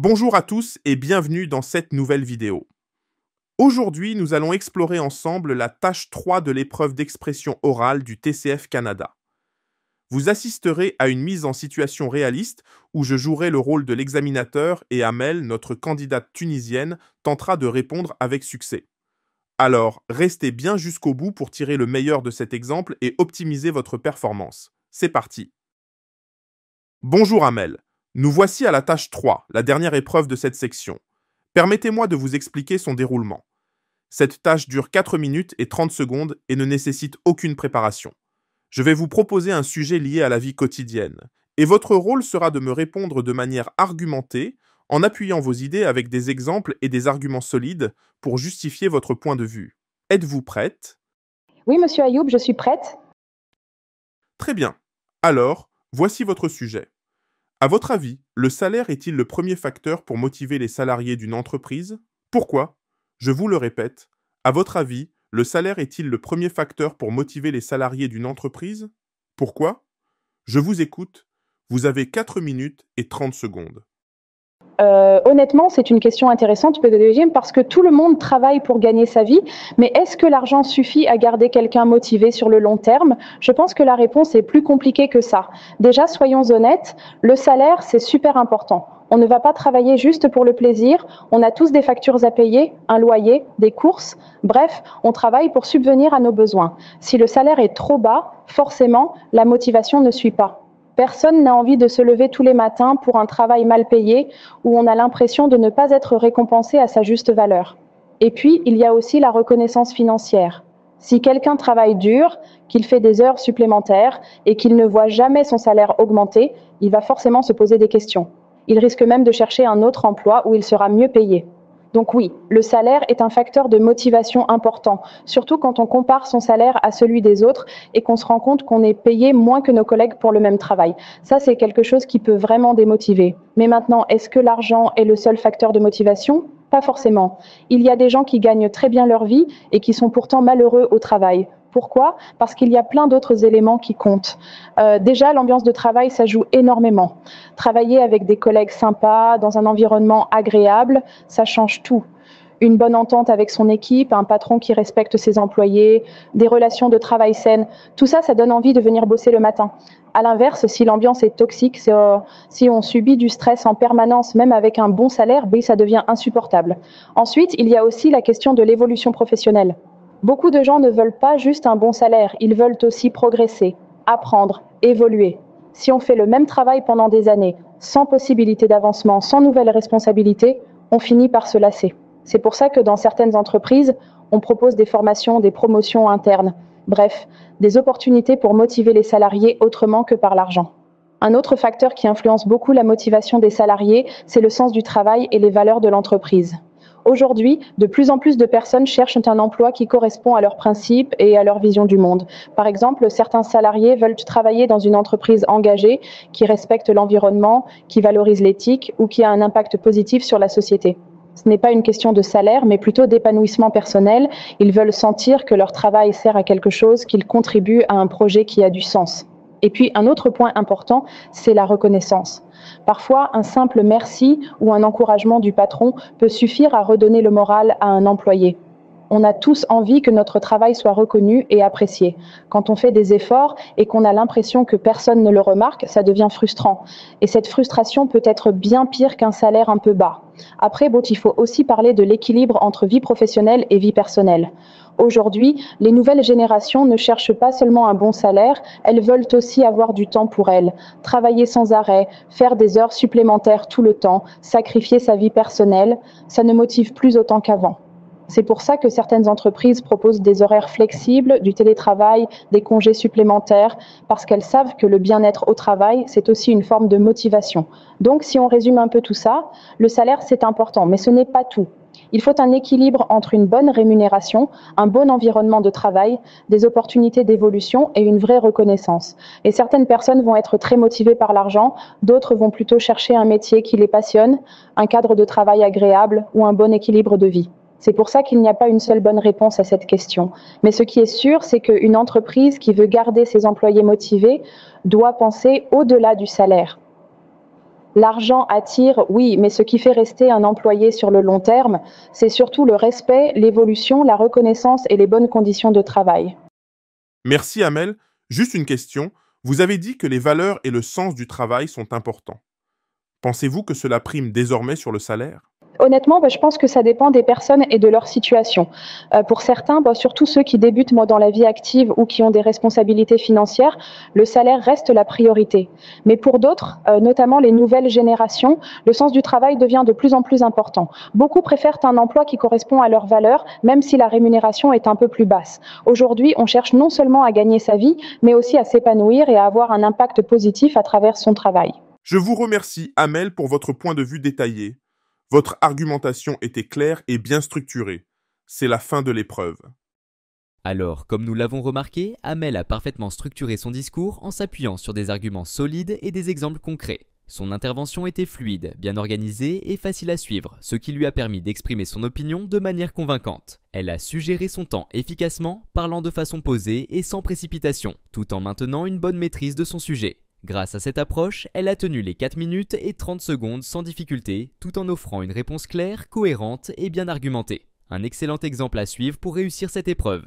Bonjour à tous et bienvenue dans cette nouvelle vidéo. Aujourd'hui, nous allons explorer ensemble la tâche 3 de l'épreuve d'expression orale du TCF Canada. Vous assisterez à une mise en situation réaliste où je jouerai le rôle de l'examinateur et Amel, notre candidate tunisienne, tentera de répondre avec succès. Alors, restez bien jusqu'au bout pour tirer le meilleur de cet exemple et optimiser votre performance. C'est parti. Bonjour Amel. Nous voici à la tâche 3, la dernière épreuve de cette section. Permettez-moi de vous expliquer son déroulement. Cette tâche dure 4 minutes et 30 secondes et ne nécessite aucune préparation. Je vais vous proposer un sujet lié à la vie quotidienne, et votre rôle sera de me répondre de manière argumentée, en appuyant vos idées avec des exemples et des arguments solides pour justifier votre point de vue. Êtes-vous prête? Oui, monsieur Ayoub, je suis prête. Très bien. Alors, voici votre sujet. À votre avis, le salaire est-il le premier facteur pour motiver les salariés d'une entreprise? Pourquoi? Je vous le répète. À votre avis, le salaire est-il le premier facteur pour motiver les salariés d'une entreprise? Pourquoi? Je vous écoute. Vous avez 4 minutes et 30 secondes. Honnêtement, c'est une question intéressante, PDG, parce que tout le monde travaille pour gagner sa vie, mais est-ce que l'argent suffit à garder quelqu'un motivé sur le long terme? Je pense que la réponse est plus compliquée que ça. Déjà, soyons honnêtes, le salaire, c'est super important. On ne va pas travailler juste pour le plaisir, on a tous des factures à payer, un loyer, des courses, bref, on travaille pour subvenir à nos besoins. Si le salaire est trop bas, forcément, la motivation ne suit pas. Personne n'a envie de se lever tous les matins pour un travail mal payé où on a l'impression de ne pas être récompensé à sa juste valeur. Et puis, il y a aussi la reconnaissance financière. Si quelqu'un travaille dur, qu'il fait des heures supplémentaires et qu'il ne voit jamais son salaire augmenter, il va forcément se poser des questions. Il risque même de chercher un autre emploi où il sera mieux payé. Donc oui, le salaire est un facteur de motivation important, surtout quand on compare son salaire à celui des autres et qu'on se rend compte qu'on est payé moins que nos collègues pour le même travail. Ça, c'est quelque chose qui peut vraiment démotiver. Mais maintenant, est-ce que l'argent est le seul facteur de motivation? Pas forcément. Il y a des gens qui gagnent très bien leur vie et qui sont pourtant malheureux au travail. Pourquoi? Parce qu'il y a plein d'autres éléments qui comptent. Déjà, l'ambiance de travail, ça joue énormément. Travailler avec des collègues sympas, dans un environnement agréable, ça change tout. Une bonne entente avec son équipe, un patron qui respecte ses employés, des relations de travail saines, tout ça, ça donne envie de venir bosser le matin. À l'inverse, si l'ambiance est toxique, si on subit du stress en permanence, même avec un bon salaire, ça devient insupportable. Ensuite, il y a aussi la question de l'évolution professionnelle. Beaucoup de gens ne veulent pas juste un bon salaire, ils veulent aussi progresser, apprendre, évoluer. Si on fait le même travail pendant des années, sans possibilité d'avancement, sans nouvelles responsabilités, on finit par se lasser. C'est pour ça que dans certaines entreprises, on propose des formations, des promotions internes. Bref, des opportunités pour motiver les salariés autrement que par l'argent. Un autre facteur qui influence beaucoup la motivation des salariés, c'est le sens du travail et les valeurs de l'entreprise. Aujourd'hui, de plus en plus de personnes cherchent un emploi qui correspond à leurs principes et à leur vision du monde. Par exemple, certains salariés veulent travailler dans une entreprise engagée, qui respecte l'environnement, qui valorise l'éthique ou qui a un impact positif sur la société. Ce n'est pas une question de salaire, mais plutôt d'épanouissement personnel. Ils veulent sentir que leur travail sert à quelque chose, qu'ils contribuent à un projet qui a du sens. Et puis, un autre point important, c'est la reconnaissance. Parfois, un simple merci ou un encouragement du patron peut suffire à redonner le moral à un employé. On a tous envie que notre travail soit reconnu et apprécié. Quand on fait des efforts et qu'on a l'impression que personne ne le remarque, ça devient frustrant. Et cette frustration peut être bien pire qu'un salaire un peu bas. Après, il faut aussi parler de l'équilibre entre vie professionnelle et vie personnelle. Aujourd'hui, les nouvelles générations ne cherchent pas seulement un bon salaire, elles veulent aussi avoir du temps pour elles, travailler sans arrêt, faire des heures supplémentaires tout le temps, sacrifier sa vie personnelle, ça ne motive plus autant qu'avant. C'est pour ça que certaines entreprises proposent des horaires flexibles, du télétravail, des congés supplémentaires, parce qu'elles savent que le bien-être au travail, c'est aussi une forme de motivation. Donc, si on résume un peu tout ça, le salaire, c'est important, mais ce n'est pas tout. Il faut un équilibre entre une bonne rémunération, un bon environnement de travail, des opportunités d'évolution et une vraie reconnaissance. Et certaines personnes vont être très motivées par l'argent, d'autres vont plutôt chercher un métier qui les passionne, un cadre de travail agréable ou un bon équilibre de vie. C'est pour ça qu'il n'y a pas une seule bonne réponse à cette question. Mais ce qui est sûr, c'est qu'une entreprise qui veut garder ses employés motivés doit penser au-delà du salaire. L'argent attire, oui, mais ce qui fait rester un employé sur le long terme, c'est surtout le respect, l'évolution, la reconnaissance et les bonnes conditions de travail. Merci Amel. Juste une question. Vous avez dit que les valeurs et le sens du travail sont importants. Pensez-vous que cela prime désormais sur le salaire? Honnêtement, je pense que ça dépend des personnes et de leur situation. Pour certains, surtout ceux qui débutent dans la vie active ou qui ont des responsabilités financières, le salaire reste la priorité. Mais pour d'autres, notamment les nouvelles générations, le sens du travail devient de plus en plus important. Beaucoup préfèrent un emploi qui correspond à leurs valeurs, même si la rémunération est un peu plus basse. Aujourd'hui, on cherche non seulement à gagner sa vie, mais aussi à s'épanouir et à avoir un impact positif à travers son travail. Je vous remercie, Amel, pour votre point de vue détaillé. Votre argumentation était claire et bien structurée. C'est la fin de l'épreuve. Alors, comme nous l'avons remarqué, Amel a parfaitement structuré son discours en s'appuyant sur des arguments solides et des exemples concrets. Son intervention était fluide, bien organisée et facile à suivre, ce qui lui a permis d'exprimer son opinion de manière convaincante. Elle a su gérer son temps efficacement, parlant de façon posée et sans précipitation, tout en maintenant une bonne maîtrise de son sujet. Grâce à cette approche, elle a tenu les 4 minutes et 30 secondes sans difficulté, tout en offrant une réponse claire, cohérente et bien argumentée. Un excellent exemple à suivre pour réussir cette épreuve.